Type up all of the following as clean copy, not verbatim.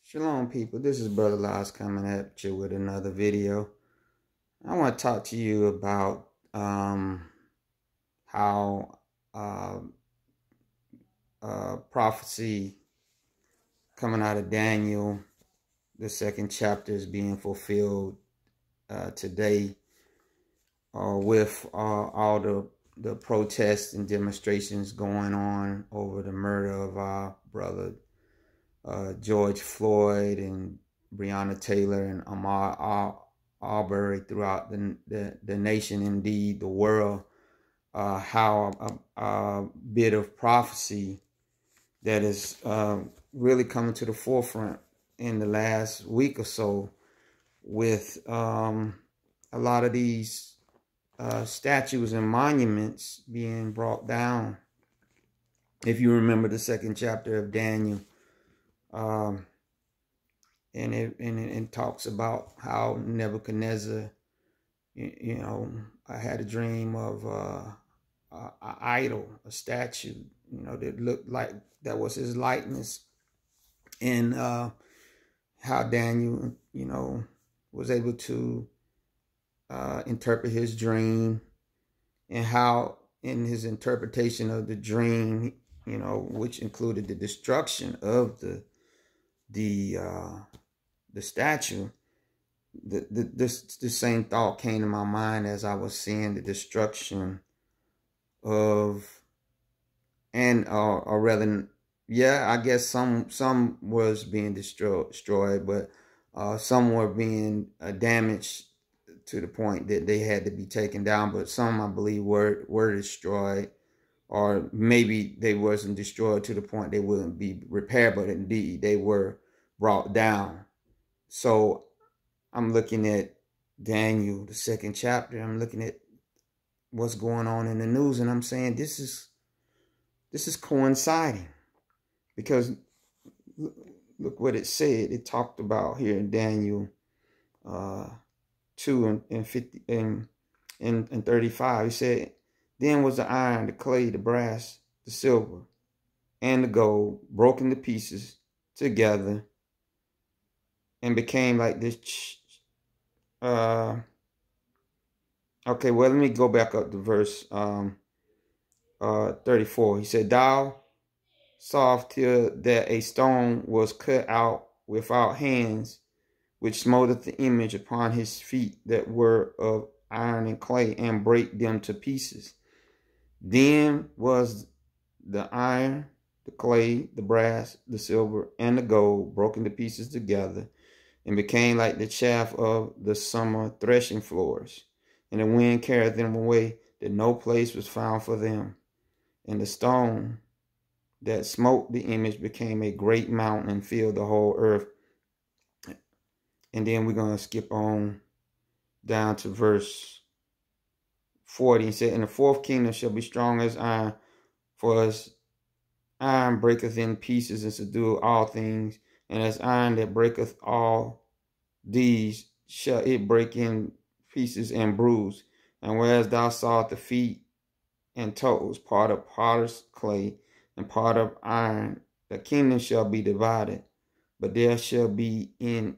Shalom, people. This is Brother Laz coming at you with another video. I want to talk to you about how prophecy coming out of Daniel, the second chapter, is being fulfilled today with all the protests and demonstrations going on over the murder of our brother George Floyd and Breonna Taylor and Ahmaud Arbery throughout the nation, indeed the world. How a bit of prophecy that is really coming to the forefront in the last week or so with a lot of these statues and monuments being brought down. If you remember the second chapter of Daniel, and it talks about how Nebuchadnezzar, I had a dream of an idol, a statue, that looked like that was his likeness, and how Daniel, was able to interpret his dream, and how in his interpretation of the dream, which included the destruction of the statue, the same thought came to my mind as I was seeing the destruction of, and or rather, yeah, I guess some was being destroyed, but some were being damaged to the point that they had to be taken down. But some, I believe, were destroyed, or maybe they wasn't destroyed to the point they wouldn't be repaired, but indeed they were brought down. So I'm looking at Daniel, the second chapter. I'm looking at what's going on in the news, and I'm saying this is coinciding, because look what it said. It talked about here in Daniel 2 and 50 and 35. It said, "Then was the iron, the clay, the brass, the silver, and the gold broken to pieces together, and became like this." Okay, well, let me go back up to verse 34. He said, "Thou sawest till that a stone was cut out without hands, which smote the image upon his feet that were of iron and clay, and brake them to pieces. Then was the iron, the clay, the brass, the silver, and the gold broken to pieces together, and became like the chaff of the summer threshing floors. And the wind carried them away, that no place was found for them. And the stone that smote the image became a great mountain and filled the whole earth." And then we're going to skip on down to verse 40. He said, "And the fourth kingdom shall be strong as iron, for as iron breaketh in pieces and subdueth all things, and as iron that breaketh all these shall it break in pieces and bruise. And whereas thou sawest the feet and toes, part of potter's clay and part of iron, the kingdom shall be divided, but there shall be in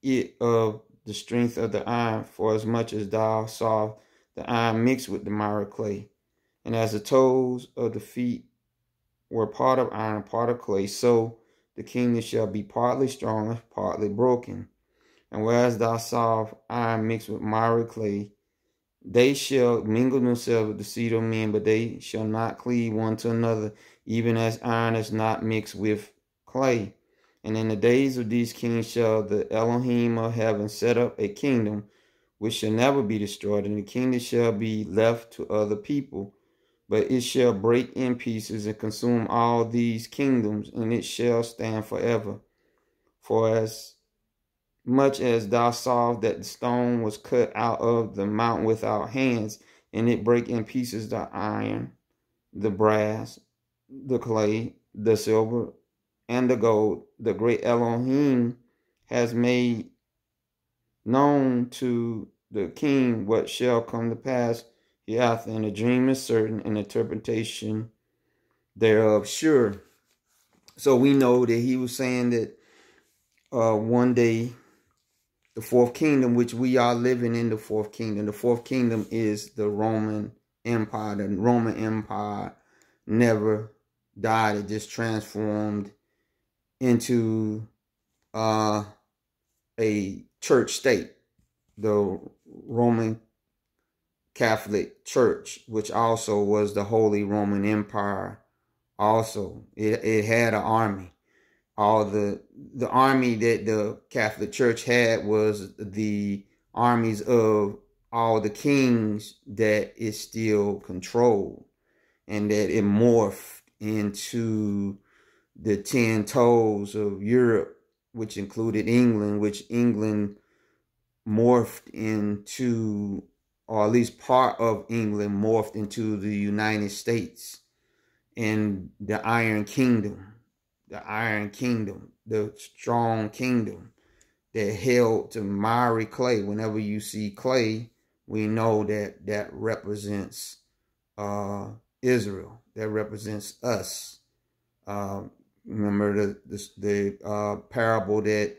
it of the strength of the iron, for as much as thou sawest the iron mixed with the miry clay. And as the toes of the feet were part of iron, part of clay, so the kingdom shall be partly strong, partly broken. And whereas thou sawest iron mixed with miry clay, they shall mingle themselves with the seed of men, but they shall not cleave one to another, even as iron is not mixed with clay. And in the days of these kings shall the Elohim of heaven set up a kingdom which shall never be destroyed, and the kingdom shall be left to other people. But it shall break in pieces and consume all these kingdoms, and it shall stand forever. For as much as thou sawest that the stone was cut out of the mountain without hands, and it break in pieces the iron, the brass, the clay, the silver, and the gold, the great Elohim has made known to the king what shall come to pass hereafter, and the dream is certain, and interpretation thereof sure." So we know that he was saying that one day the fourth kingdom, which we are living in the fourth kingdom. The fourth kingdom is the Roman Empire. The Roman Empire never died. It just transformed into a church state. The Roman Catholic Church, which also was the Holy Roman Empire. Also, it had an army. All the army that the Catholic Church had was the armies of all the kings that it still controlled, and that it morphed into the 10 toes of Europe, which included England, which England morphed into, or at least part of England morphed into the United States and the Iron Kingdom. The Iron Kingdom, the strong kingdom that held to miry clay. Whenever you see clay, we know that that represents Israel. That represents us. Remember the parable that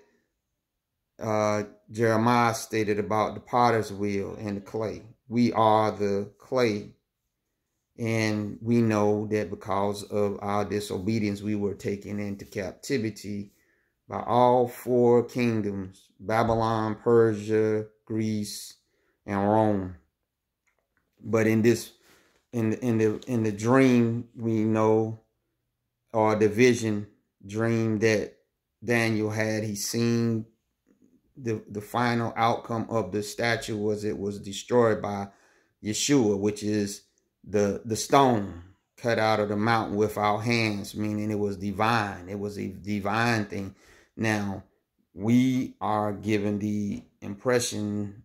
Jeremiah stated about the potter's wheel and the clay. We are the clay. And we know that because of our disobedience, we were taken into captivity by all 4 kingdoms: Babylon, Persia, Greece, and Rome. But in this, in the dream, we know, or the vision dream that Daniel had, he seen the final outcome of the statue was it was destroyed by Yeshua, which is the stone cut out of the mountain with our hands, meaning it was divine. It was a divine thing. Now, we are given the impression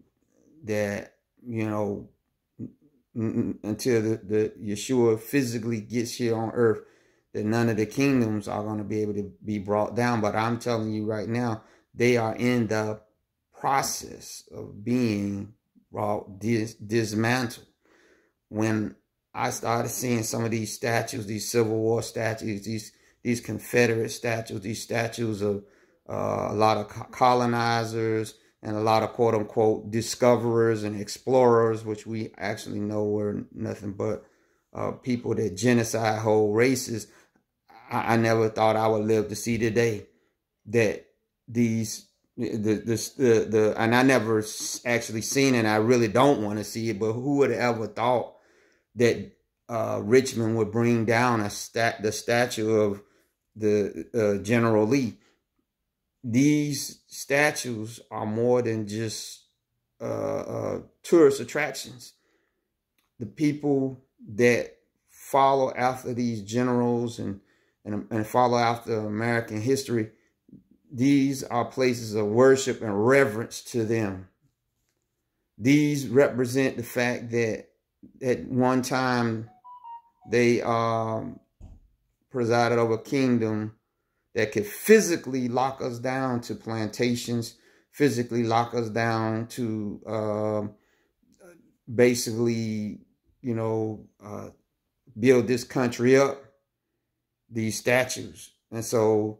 that, you know, until the Yeshua physically gets here on earth, that none of the kingdoms are going to be able to be brought down. But I'm telling you right now, they are in the process of being brought dismantled. When I started seeing some of these statues, these Civil War statues, these Confederate statues, these statues of a lot of colonizers and a lot of quote unquote discoverers and explorers, which we actually know were nothing but people that genocide whole races. I never thought I would live to see the day that these and I never actually seen it. I really don't want to see it, but who would have ever thought that Richmond would bring down the statue of the General Lee? These statues are more than just tourist attractions. The people that follow after these generals and follow after American history, these are places of worship and reverence to them. These represent the fact that at one time they presided over a kingdom that could physically lock us down to plantations, physically lock us down to basically, you know, build this country up, these statues. And so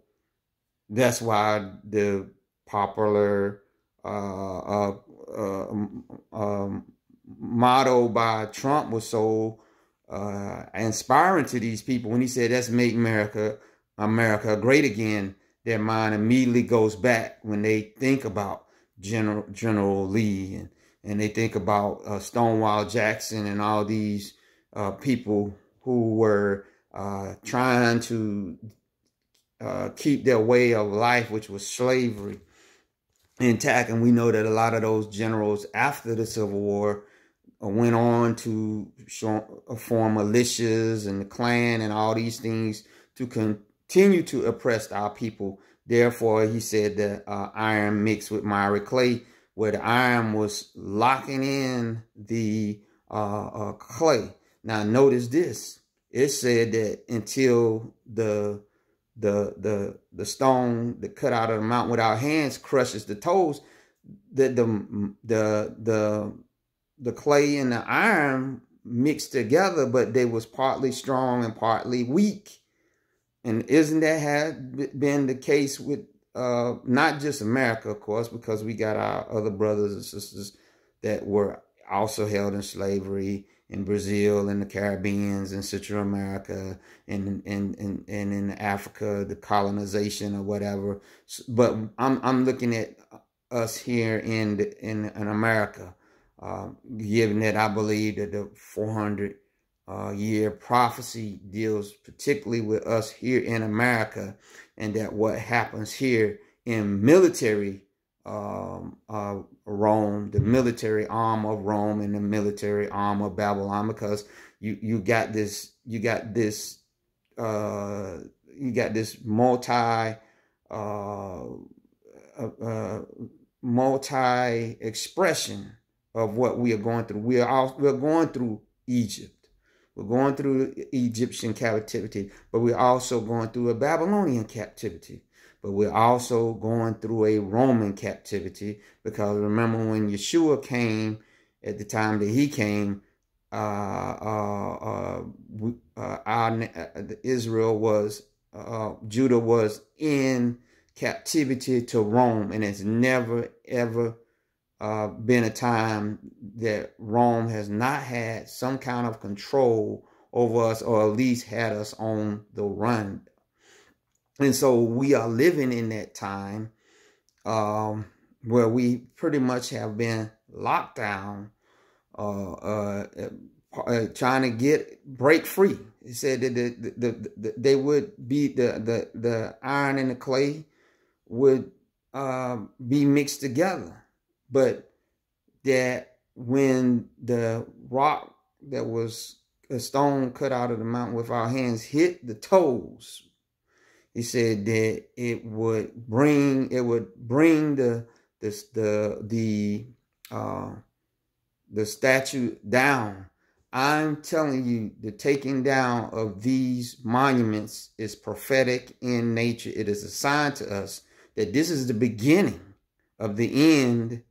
that's why the popular motto by Trump was so inspiring to these people. When he said, "Let's make America great again," their mind immediately goes back when they think about General Lee and they think about Stonewall Jackson and all these people who were trying to keep their way of life, which was slavery, intact. And we know that a lot of those generals after the Civil War went on to form militias and the Klan and all these things to continue to oppress our people. Therefore, he said that iron mixed with miry clay, where the iron was locking in the clay. Now, notice this. It said that until the stone that cut out of the mountain with our hands crushes the toes, that the clay and the iron mixed together, but they was partly strong and partly weak. And isn't that had been the case with not just America, of course, because we got our other brothers and sisters that were also held in slavery in Brazil and the Caribbean and Central America and in Africa, the colonization or whatever. But I'm looking at us here in America, given that I believe that the 400 year prophecy deals particularly with us here in America, and that what happens here in military Rome, the military arm of Rome and the military arm of Babylon, because you got this multi expression of what we are going through. We're going through Egypt. We're going through Egyptian captivity, but we're also going through a Babylonian captivity. But we're also going through a Roman captivity, because remember when Yeshua came, at the time that he came, Judah was in captivity to Rome, and it's never ever been a time that Rome has not had some kind of control over us, or at least had us on the run. And so we are living in that time where we pretty much have been locked down, trying to break free. He said that they would be the iron and the clay would be mixed together, but that when the rock that was a stone cut out of the mountain with our hands hit the toes, he said that it would bring the statue down. I'm telling you, the taking down of these monuments is prophetic in nature. It is a sign to us that this is the beginning of the end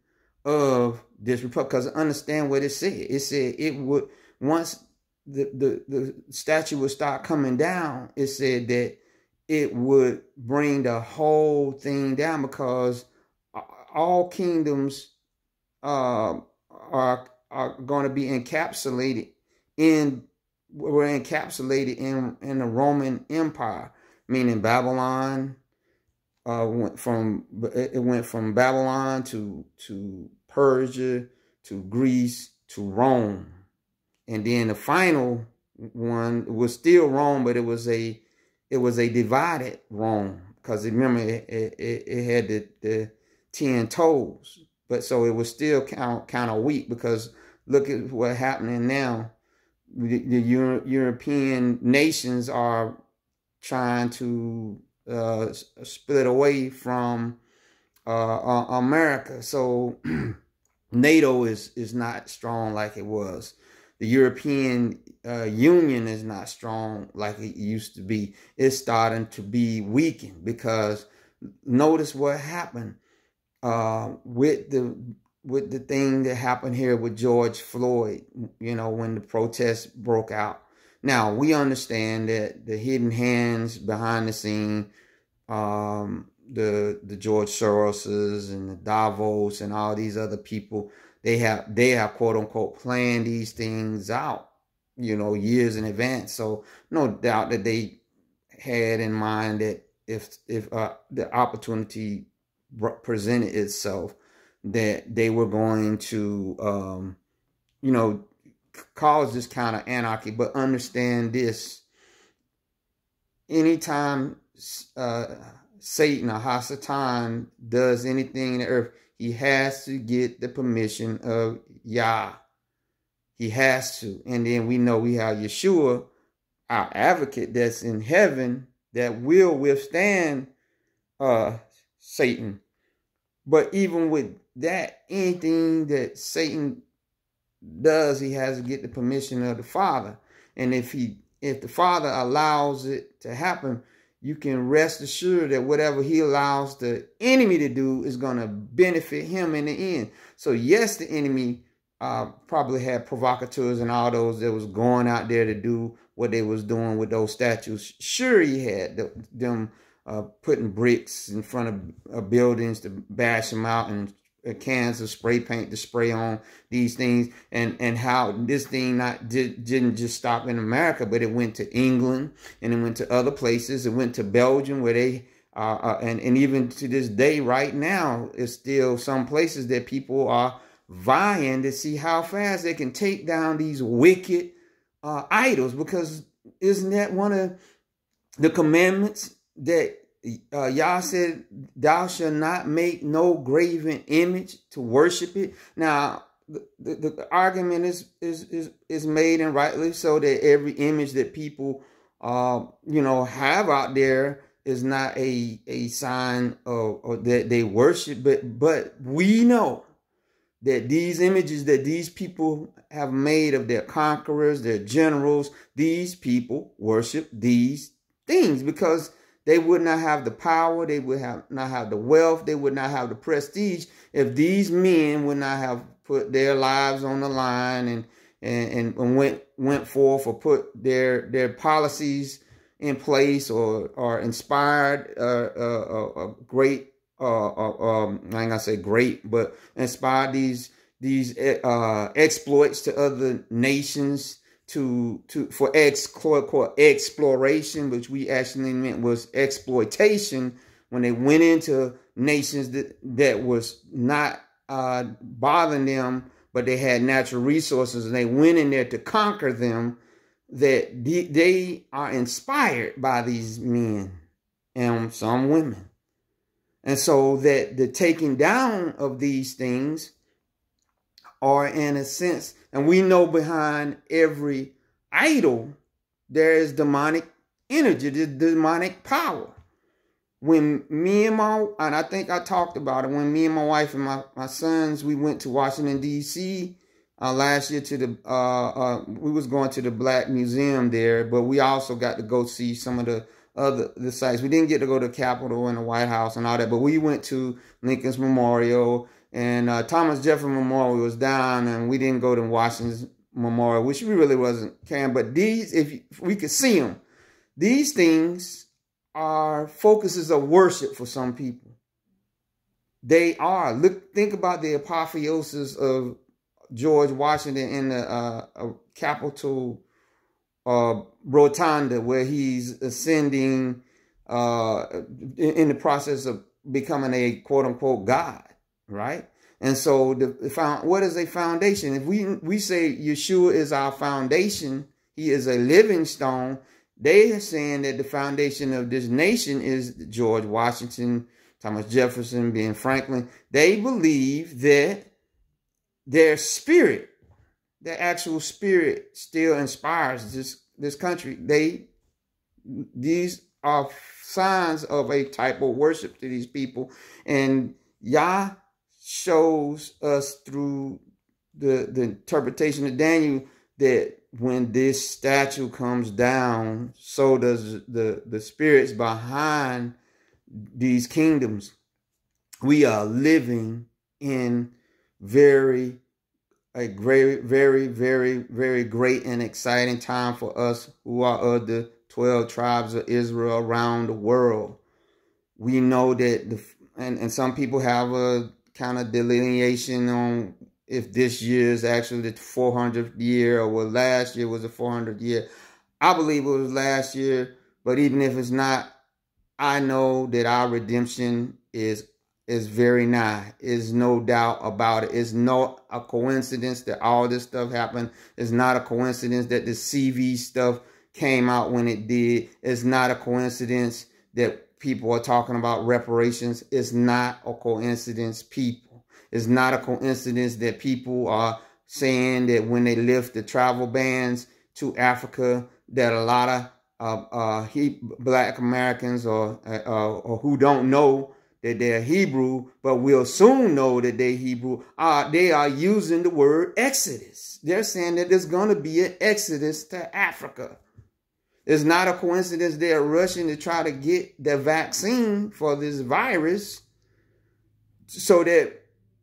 of this republic. Because understand what it said. It said it would, once the statue would start coming down, it said that it would bring the whole thing down, because all kingdoms are going to be encapsulated in the Roman Empire, meaning Babylon. Went from Babylon to Persia to Greece to Rome, and then the final one was still Rome, but it was a divided Rome, because remember it had the 10 toes, but so it was still kind of weak, because look at what's happening now. The European nations are trying to split away from America. So NATO is not strong like it was. The European Union is not strong like it used to be. It's starting to be weakened, because notice what happened with the thing that happened here with George Floyd, when the protests broke out. Now, we understand that the hidden hands behind the scene, the George Soroses and the Davos and all these other people, they have quote unquote planned these things out, years in advance. So no doubt that they had in mind that if the opportunity presented itself, that they were going to, cause this kind of anarchy. But understand this: anytime Satan or Hasatan does anything in the earth, he has to get the permission of Yah. He has to. And then we know we have Yeshua, our advocate, that's in heaven, that will withstand Satan. But even with that, anything that Satan does, he has to get the permission of the Father. And if the Father allows it to happen, you can rest assured that whatever he allows the enemy to do is going to benefit him in the end. So yes, the enemy probably had provocateurs and all those that was going out there to do what they was doing with those statues. Sure, he had them putting bricks in front of buildings to bash them out, and cans of spray paint to spray on these things, and how this thing didn't just stop in America, but it went to England, and it went to other places. It went to Belgium, where they and even to this day, right now, it's still some places that people are vying to see how fast they can take down these wicked idols. Because isn't that one of the commandments that Yah said, thou shalt not make no graven image to worship it? Now, the argument is made, and rightly so, that every image that people have out there is not a sign of that they worship, but we know that these images that these people have made of their conquerors, their generals, these people worship these things because they would not have the power, they would not have the wealth, they would not have the prestige if these men would not have put their lives on the line and went forth, or put their policies in place, or inspired a great I ain't gonna say great, but inspired these exploits to other nations for exploration, which we actually meant was exploitation, when they went into nations that was not bothering them, but they had natural resources, and they went in there to conquer them. That they are inspired by these men and some women. And so that the taking down of these things are, in a sense, and we know behind every idol, there is demonic energy, the demonic power. When me and I think I talked about it, when me and my wife and my sons, we went to Washington, D.C., last year to we was going to the Black Museum there, but we also got to go see some of the sites. We didn't get to go to the Capitol and the White House and all that, but we went to Lincoln's Memorial, and Thomas Jefferson Memorial was down, and we didn't go to Washington's Memorial, which we really wasn't caring. But these, if we could see them, these things are focuses of worship for some people. They are. Think about the apotheosis of George Washington in the Capitol Rotunda, where he's ascending in the process of becoming a quote-unquote God, right? And so what is a foundation? If we say Yeshua is our foundation, he is a living stone, they are saying that the foundation of this nation is George Washington, Thomas Jefferson, Ben Franklin. They believe that their spirit, their actual spirit, still inspires this country. These are signs of a type of worship to these people, and Yah shows us through the interpretation of Daniel that when this statue comes down, so does the spirits behind these kingdoms. We are living in very great and exciting time for us who are of the 12 tribes of Israel around the world. We know that and some people have a kind of delineation on if this year is actually the 400th year, or was last year was the 400th year. I believe it was last year, but even if it's not, I know that our redemption is very nigh. There's no doubt about it. It's not a coincidence that all this stuff happened. It's not a coincidence that the CV stuff came out when it did. It's not a coincidence that people are talking about reparations. It's not a coincidence, people. It's not a coincidence that people are saying that when they lift the travel bans to Africa, that a lot of Black Americans or who don't know that they're Hebrew, but will soon know that they're Hebrew, they are using the word Exodus. They're saying that there's going to be an Exodus to Africa. It's not a coincidence they're rushing to try to get the vaccine for this virus so that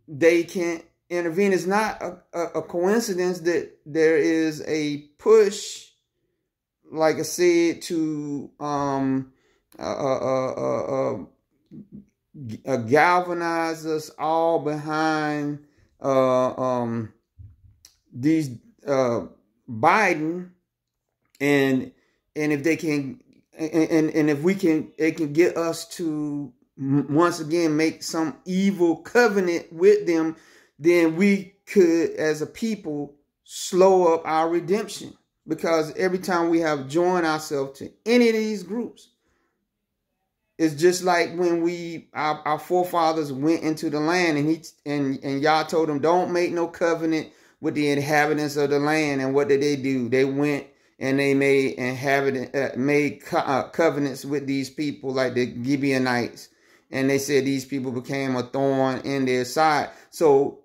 they can intervene. It's not a coincidence that there is a push, like I said, to galvanize us all behind these Biden, and if they can, and if we can, it can get us to once again make some evil covenant with them, then we could, as a people, slow up our redemption. Because every time we have joined ourselves to any of these groups, it's just like when our forefathers went into the land, and Yah told them, don't make no covenant with the inhabitants of the land. And what did they do? They went and they made covenants with these people, like the Gibeonites, and they said these people became a thorn in their side. So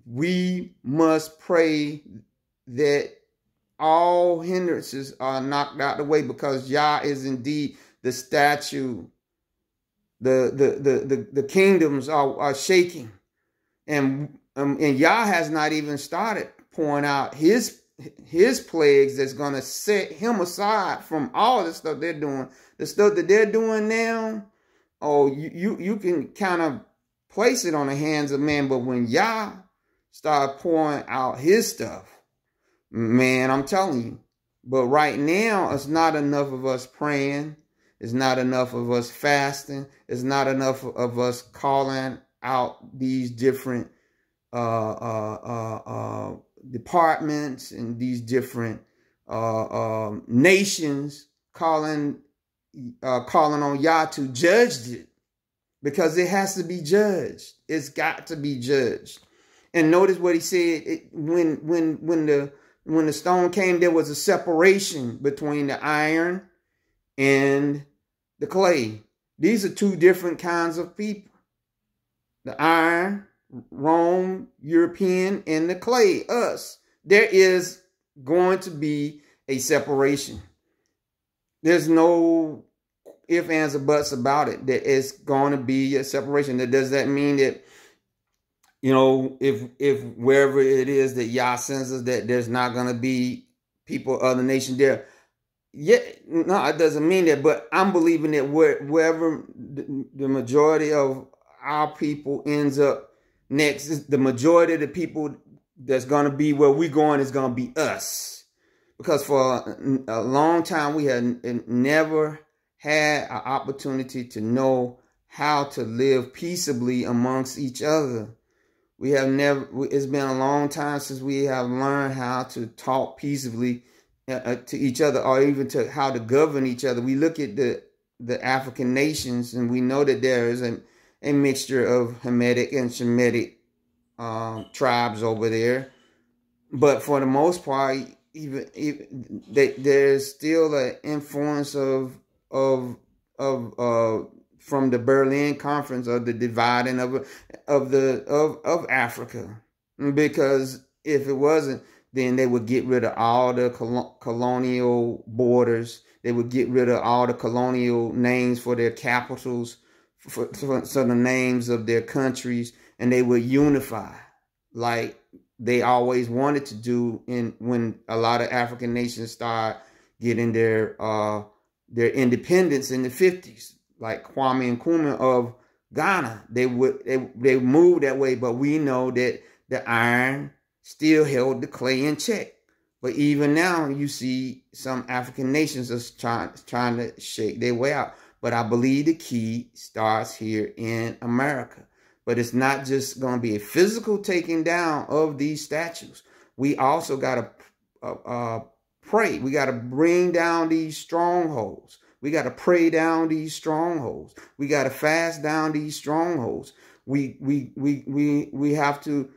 we must pray that all hindrances are knocked out the way, because Yah is indeed the statue. The kingdoms are shaking, and Yah has not even started pouring out his plagues that's going to set him aside from all the stuff they're doing. The stuff that they're doing now, you can kind of place it on the hands of man. But when Yah start pouring out his stuff, man, I'm telling you. But right now, it's not enough of us praying. It's not enough of us fasting. It's not enough of us calling out these different departments and these different nations calling on Yah to judge it, because it has to be judged. It's got to be judged. And notice what he said. When the stone came, there was a separation between the iron and the clay. These are two different kinds of people. The iron, Rome, European, and the clay, us. There is going to be a separation. There's no ifs, ands, or buts about it. That it's going to be a separation. Does that mean that, you know, if wherever it is that Yah sends us, that there's not going to be people, other nations there? Yeah, no, it doesn't mean that. But I'm believing that wherever the majority of our people ends up next, the majority of the people that's going to be where we're going is going to be us. Because for a long time, we have never had an opportunity to know how to live peaceably amongst each other. We have never, it's been a long time since we have learned how to talk peaceably to each other, or even to how to govern each other. We look at the African nations, and we know that there is a mixture of Hamitic and Shemitic tribes over there. But for the most part, even there's still an influence of from the Berlin Conference, of the dividing of Africa. Because if it wasn't, then they would get rid of all the colonial borders. They would get rid of all the colonial names for their capitals, for the names of their countries, and they would unify like they always wanted to do when a lot of African nations start getting their independence in the 50s, like Kwame Nkrumah of Ghana. They moved that way, but we know that the iron still held the clay in check. But even now, you see some African nations are trying to shake their way out. But I believe the key starts here in America. But it's not just going to be a physical taking down of these statues. We also got to pray. We got to bring down these strongholds. We got to pray down these strongholds. We got to fast down these strongholds. We have to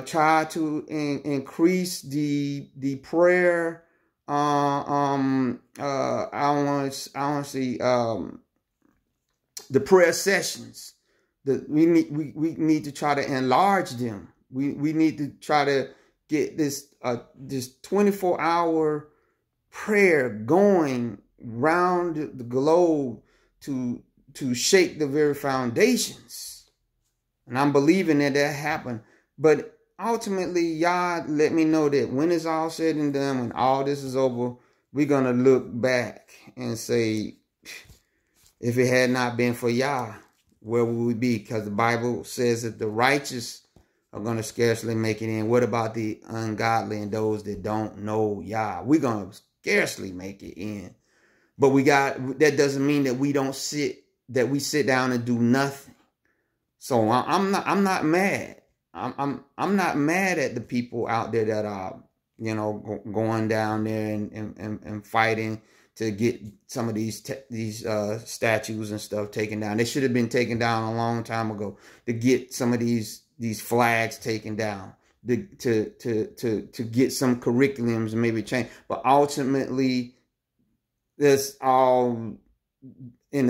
try to increase the prayer. I want to see the prayer sessions. We need to try to enlarge them. We need to try to get this 24-hour prayer going round the globe to shake the very foundations. And I'm believing that happened. But ultimately, Yah let me know that when it's all said and done, when all this is over, we're going to look back and say, If it had not been for Yah, where would we be? Because the Bible says that the righteous are going to scarcely make it in. What about the ungodly and those that don't know Yah? We're going to scarcely make it in. But that doesn't mean that we sit down and do nothing. So I'm not mad. I'm not mad at the people out there that are, going down there and fighting to get some of these statues and stuff taken down. They should have been taken down a long time ago, to get some of these flags taken down, to get some curriculums and maybe change. But ultimately, this all in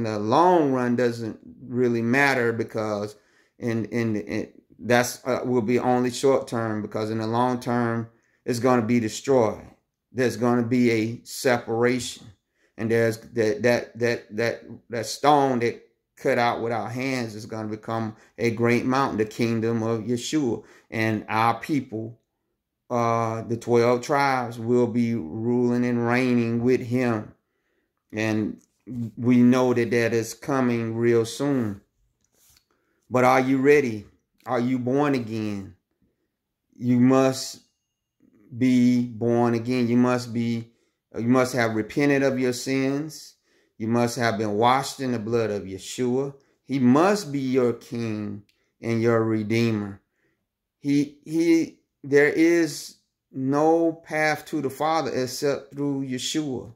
the long run doesn't really matter, because that's will be only short term, because in the long term it's going to be destroyed. There's going to be a separation, and there's that stone that cut out with our hands is going to become a great mountain, the kingdom of Yeshua, and our people, the 12 tribes, will be ruling and reigning with him. And we know that is coming real soon. But are you ready? Are you born again? You must be born again. You must have repented of your sins. You must have been washed in the blood of Yeshua. He must be your king and your redeemer. There is no path to the Father except through Yeshua.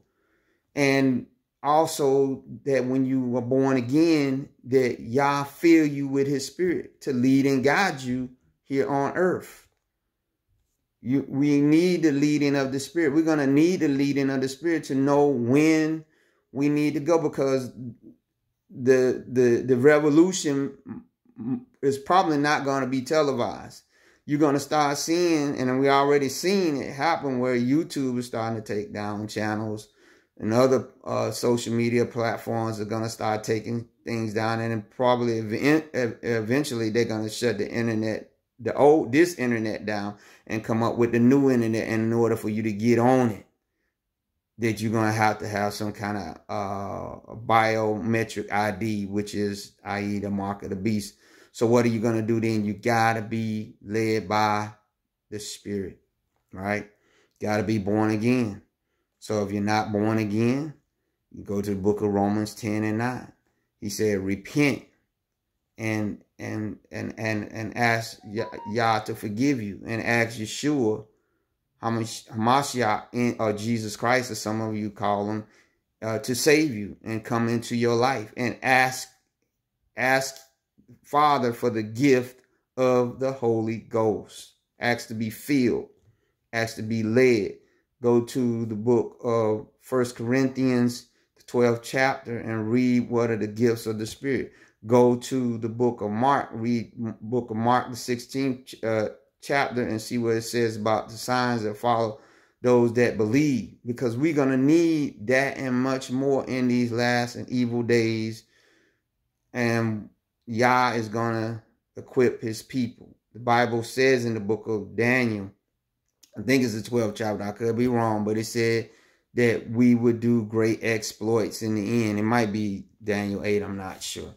And also that when you were born again, that Yah fill you with his spirit to lead and guide you here on earth. We need the leading of the spirit. We're going to need the leading of the spirit to know when we need to go, because the revolution is probably not going to be televised. You're going to start seeing, and we already seen it happen, where YouTube is starting to take down channels, and other social media platforms are going to start taking things down, and then probably eventually they're going to shut the internet, this internet down, and come up with the new internet. And in order for you to get on it, that you're going to have some kind of biometric ID, which is, i.e., the mark of the beast. So what are you going to do then? You got to be led by the Spirit, right? Got to be born again. So if you're not born again, you go to the book of Romans 10 and 9. He said, repent and ask Yah to forgive you, and ask Yeshua, Hamashiach, or Jesus Christ, as some of you call him, to save you and come into your life, and ask Father for the gift of the Holy Ghost. Ask to be filled, ask to be led. Go to the book of 1 Corinthians, the 12th chapter, and read what are the gifts of the Spirit. Go to the book of Mark, read book of Mark, the 16th chapter, and see what it says about the signs that follow those that believe. Because we're going to need that and much more in these last and evil days. And Yah is going to equip his people. The Bible says in the book of Daniel, I think it's the 12th chapter, I could be wrong, but it said that we would do great exploits in the end. It might be Daniel 8, I'm not sure.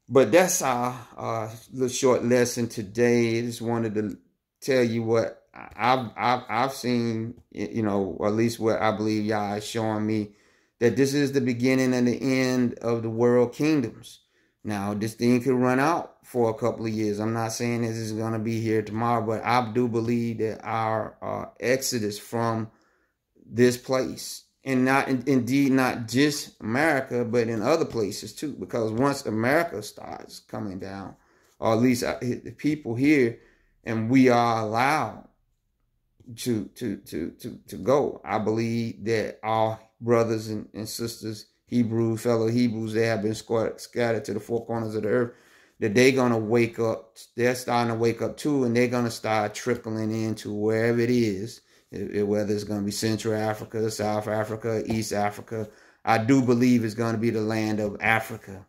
But that's our little short lesson today. I just wanted to tell you what I've seen, or at least what I believe Yah is showing me, that this is the beginning and the end of the world kingdoms. Now, this thing could run out for a couple of years. I'm not saying this is going to be here tomorrow, but I do believe that our exodus from this place, and indeed not just America, but in other places too, because once America starts coming down, or at least the people here, and we are allowed to go, I believe that our brothers and sisters, fellow Hebrews, they have been scattered to the four corners of the earth, that they're going to wake up. They're starting to wake up too, and they're going to start trickling into wherever it is, whether it's going to be Central Africa, South Africa, East Africa. I do believe it's going to be the land of Africa.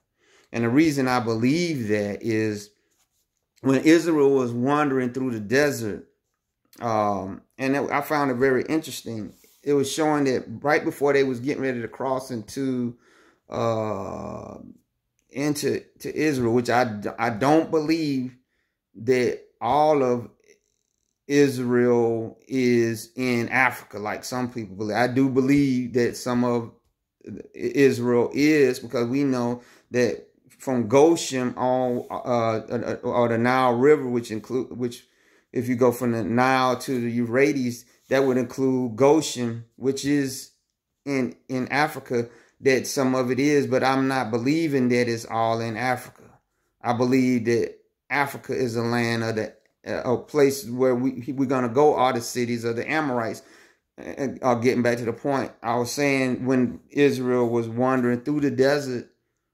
And the reason I believe that is when Israel was wandering through the desert, and I found it very interesting. it was showing that right before they was getting ready to cross into Israel, which I don't believe that all of Israel is in Africa like some people believe. I do believe that some of Israel is, because we know that from Goshen on or the Nile River, which if you go from the Nile to the Euphrates, that would include Goshen, which is in Africa, that some of it is, but I'm not believing that it's all in Africa. I believe that Africa is a land of a place where we're going to go, are the cities of the Amorites. Getting back to the point, I was saying, when Israel was wandering through the desert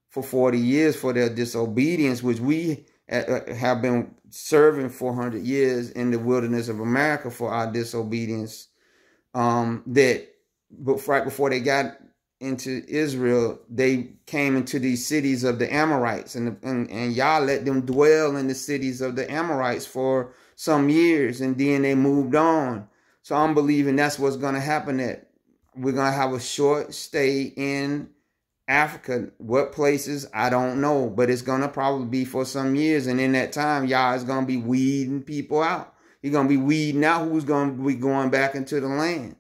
for 40 years for their disobedience, which we have been serving 400 years in the wilderness of America for our disobedience, that right before they got into Israel, they came into these cities of the Amorites, and Yah let them dwell in the cities of the Amorites for some years, and then they moved on. So I'm believing that's what's going to happen, that we're going to have a short stay in Africa. What places, I don't know, but it's going to probably be for some years, and in that time, Yah is going to be weeding people out. He's going to be weeding out who's going to be going back into the land.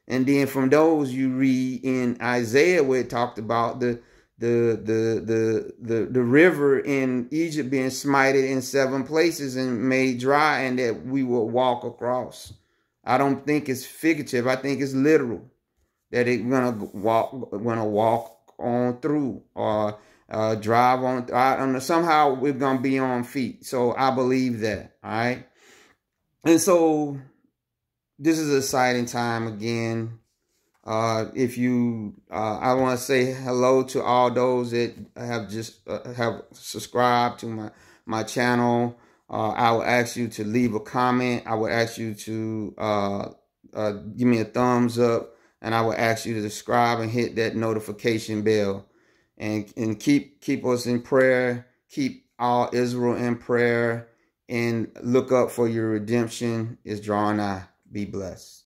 And then from those, you read in Isaiah where it talked about the river in Egypt being smited in 7 places and made dry, and that we will walk across. I don't think it's figurative. I think it's literal, that it's gonna walk on through, or drive on. I don't know, somehow we're gonna be on feet. So I believe that. All right, and so this is an exciting time again. If you, I want to say hello to all those that have just have subscribed to my channel. I will ask you to leave a comment. I will ask you to give me a thumbs up, and I will ask you to subscribe and hit that notification bell, and keep us in prayer. Keep all Israel in prayer, and look up for your redemption is drawing nigh. Be blessed.